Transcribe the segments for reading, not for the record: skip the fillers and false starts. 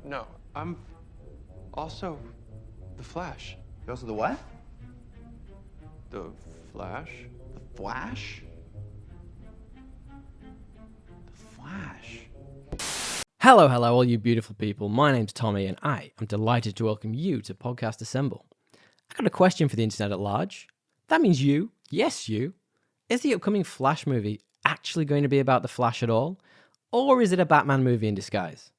No, I'm also the Flash. You're also the what? The Flash? The Flash? The Flash? Hello, all you beautiful people. My name's Tommy, and I am delighted to welcome you to Podcast Assemble. I got a question for the internet at large. That means you, yes you. Is the upcoming Flash movie actually going to be about the Flash at all? Or is it a Batman movie in disguise?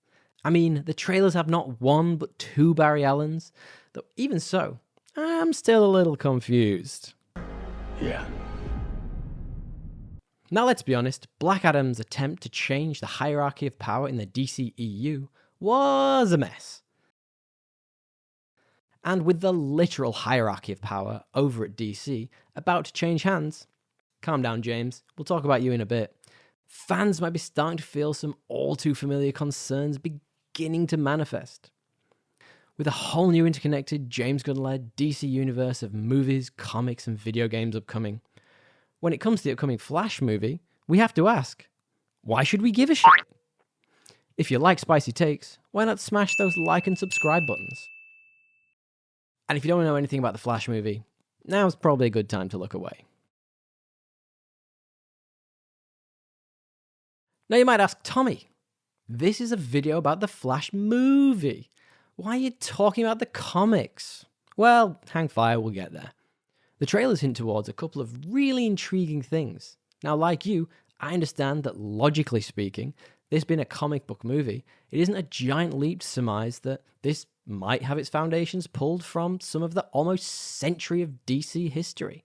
I mean, the trailers have not one but two Barry Allens, though even so, I'm still a little confused. Yeah. Now let's be honest, Black Adam's attempt to change the hierarchy of power in the DCEU was a mess. And with the literal hierarchy of power over at DC about to change hands, calm down James, we'll talk about you in a bit, fans might be starting to feel some all too familiar concerns beginning to manifest. With a whole new interconnected James Gunn-led DC universe of movies, comics and video games upcoming, when it comes to the upcoming Flash movie, we have to ask, why should we give a shit? If you like spicy takes, why not smash those like and subscribe buttons? And if you don't know anything about the Flash movie, now's probably a good time to look away. Now you might ask, Tommy, this is a video about the Flash movie. Why are you talking about the comics? Well, hang fire, we'll get there. The trailers hint towards a couple of really intriguing things. Now, like you, I understand that logically speaking, this being a comic book movie, it isn't a giant leap to surmise that this might have its foundations pulled from some of the almost century of DC history.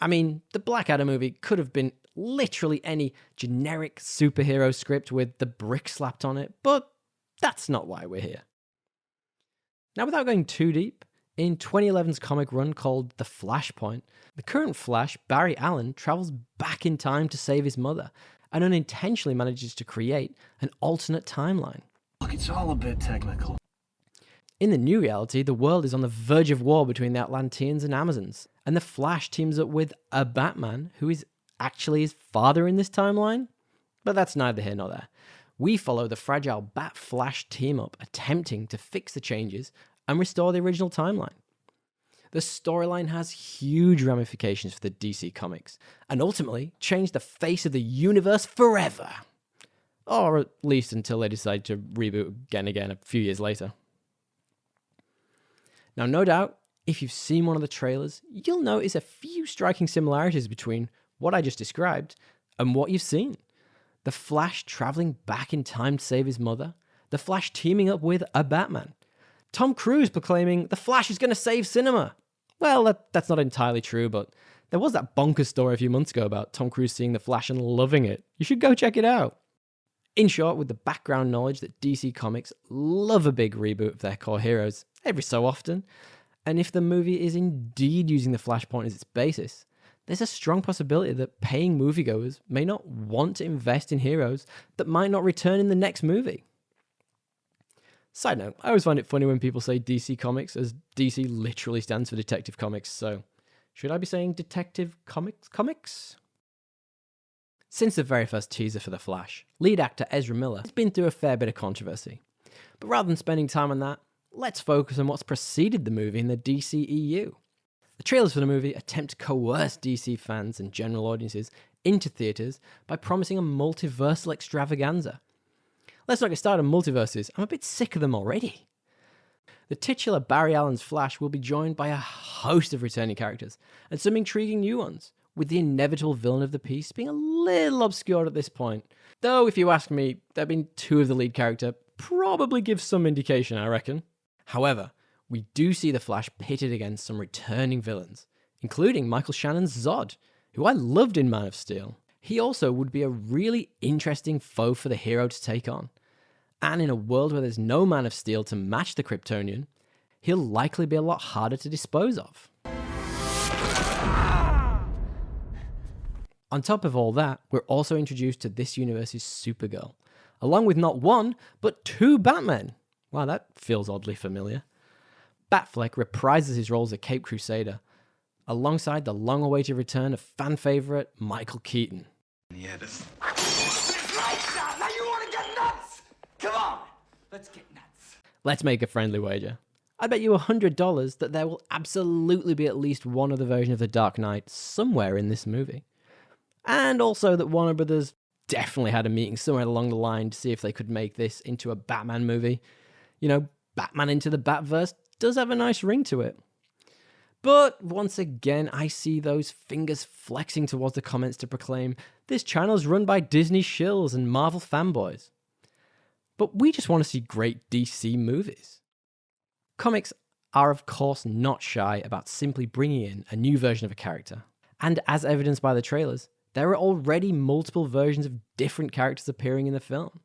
I mean, the Black Adam movie could have been literally any generic superhero script with the brick slapped on it, but that's not why we're here. Now, without going too deep, in 2011's comic run called The Flashpoint, the current Flash, Barry Allen, travels back in time to save his mother and unintentionally manages to create an alternate timeline. Look, it's all a bit technical. In the new reality, the world is on the verge of war between the Atlanteans and Amazons, and the Flash teams up with a Batman who is actually his father in this timeline. But that's neither here nor there. We follow the fragile Bat-Flash team-up attempting to fix the changes and restore the original timeline. The storyline has huge ramifications for the DC comics, and ultimately change the face of the universe forever. Or at least until they decide to reboot again a few years later. Now, no doubt, if you've seen one of the trailers, you'll notice a few striking similarities between what I just described and what you've seen. The Flash traveling back in time to save his mother, the Flash teaming up with a Batman, Tom Cruise proclaiming the Flash is going to save cinema. Well, that's not entirely true, but there was that bonkers story a few months ago about Tom Cruise seeing the Flash and loving it. You should go check it out. In short, with the background knowledge that DC Comics love a big reboot of their core heroes every so often, and if the movie is indeed using the Flashpoint as its basis, there's a strong possibility that paying moviegoers may not want to invest in heroes that might not return in the next movie. Side note, I always find it funny when people say DC Comics, as DC literally stands for Detective Comics, so should I be saying Detective Comics? Since the very first teaser for The Flash, lead actor Ezra Miller has been through a fair bit of controversy. But rather than spending time on that, let's focus on what's preceded the movie in the DCEU. The trailers for the movie attempt to coerce DC fans and general audiences into theatres by promising a multiversal extravaganza. Let's not get started on Multiverses, I'm a bit sick of them already. The titular Barry Allen's Flash will be joined by a host of returning characters, and some intriguing new ones, with the inevitable villain of the piece being a little obscured at this point. Though, if you ask me, there being two of the lead character probably gives some indication, I reckon. However, we do see the Flash pitted against some returning villains, including Michael Shannon's Zod, who I loved in Man of Steel. He also would be a really interesting foe for the hero to take on. And in a world where there's no Man of Steel to match the Kryptonian, he'll likely be a lot harder to dispose of. On top of all that, we're also introduced to this universe's Supergirl, along with not one, but two Batmen. Wow, that feels oddly familiar. Batfleck reprises his role as a Caped Crusader, alongside the long-awaited return of fan favourite Michael Keaton. Yeah, this. Lights out! Now you want to get nuts? Come on, let's get nuts. Let's make a friendly wager. I bet you $100 that there will absolutely be at least one other version of the Dark Knight somewhere in this movie. And also that Warner Brothers definitely had a meeting somewhere along the line to see if they could make this into a Batman movie. You know, Batman into the Batverse does have a nice ring to it. But once again, I see those fingers flexing towards the comments to proclaim, this channel is run by Disney shills and Marvel fanboys. But we just want to see great DC movies. Comics are of course not shy about simply bringing in a new version of a character. And as evidenced by the trailers, there are already multiple versions of different characters appearing in the film.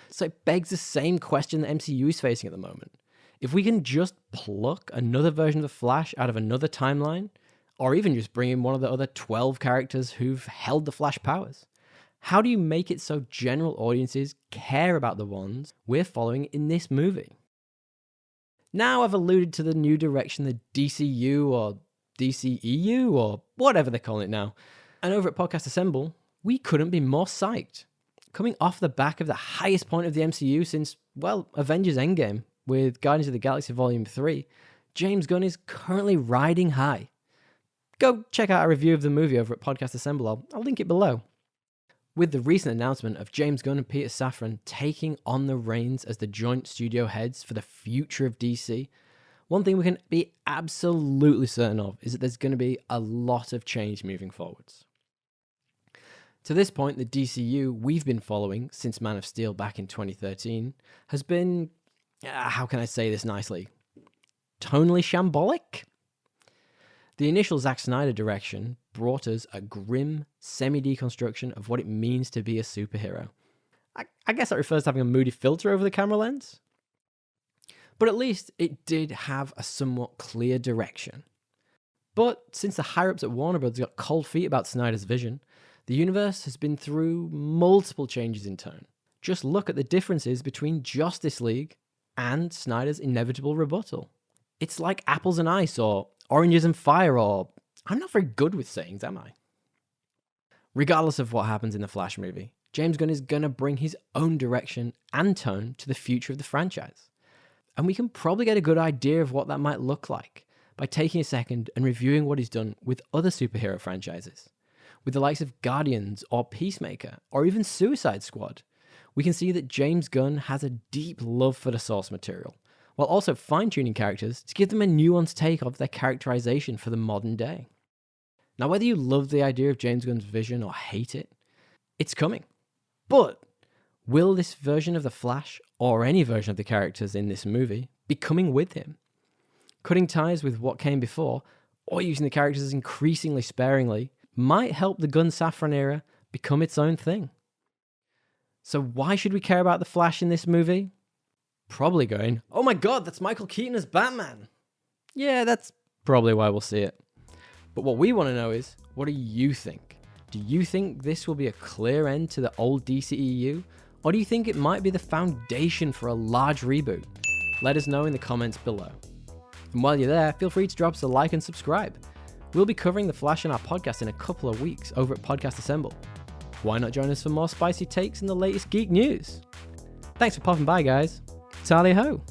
So it begs the same question the MCU is facing at the moment. If we can just pluck another version of the Flash out of another timeline, or even just bring in one of the other 12 characters who've held the Flash powers, how do you make it so general audiences care about the ones we're following in this movie? Now I've alluded to the new direction the DCU or DCEU or whatever they're calling it now. And over at Podcast Assemble, we couldn't be more psyched. Coming off the back of the highest point of the MCU since, well, Avengers Endgame with Guardians of the Galaxy Volume 3, James Gunn is currently riding high. Go check out our review of the movie over at Podcast Assemble. I'll link it below. With the recent announcement of James Gunn and Peter Safran taking on the reins as the joint studio heads for the future of DC, one thing we can be absolutely certain of is that there's going to be a lot of change moving forwards. To this point, the DCU we've been following since Man of Steel back in 2013 has been, how can I say this nicely, tonally shambolic? The initial Zack Snyder direction brought us a grim semi-deconstruction of what it means to be a superhero. I guess that refers to having a moody filter over the camera lens. But at least it did have a somewhat clear direction. But since the higher-ups at Warner Bros. Got cold feet about Snyder's vision, the universe has been through multiple changes in tone. Just look at the differences between Justice League and Snyder's inevitable rebuttal. It's like apples and ice, or oranges and fire, or I'm not very good with sayings, am I? Regardless of what happens in the Flash movie, James Gunn is going to bring his own direction and tone to the future of the franchise. And we can probably get a good idea of what that might look like by taking a second and reviewing what he's done with other superhero franchises. With the likes of Guardians or Peacemaker or even Suicide Squad, we can see that James Gunn has a deep love for the source material, while also fine-tuning characters to give them a nuanced take of their characterization for the modern day. Now, whether you love the idea of James Gunn's vision or hate it, it's coming. But will this version of the Flash, or any version of the characters in this movie, be coming with him? Cutting ties with what came before, or using the characters increasingly sparingly, might help the Gunn-Safran era become its own thing. So why should we care about the Flash in this movie? Probably going, oh my god, that's Michael Keaton as Batman. Yeah, that's probably why we'll see it. But what we want to know is, what do you think? Do you think this will be a clear end to the old DCEU? Or do you think it might be the foundation for a large reboot? Let us know in the comments below. And while you're there, feel free to drop us a like and subscribe. We'll be covering The Flash in our podcast in a couple of weeks over at Podcast Assemble. Why not join us for more spicy takes and the latest geek news? Thanks for popping by, guys. Tally ho!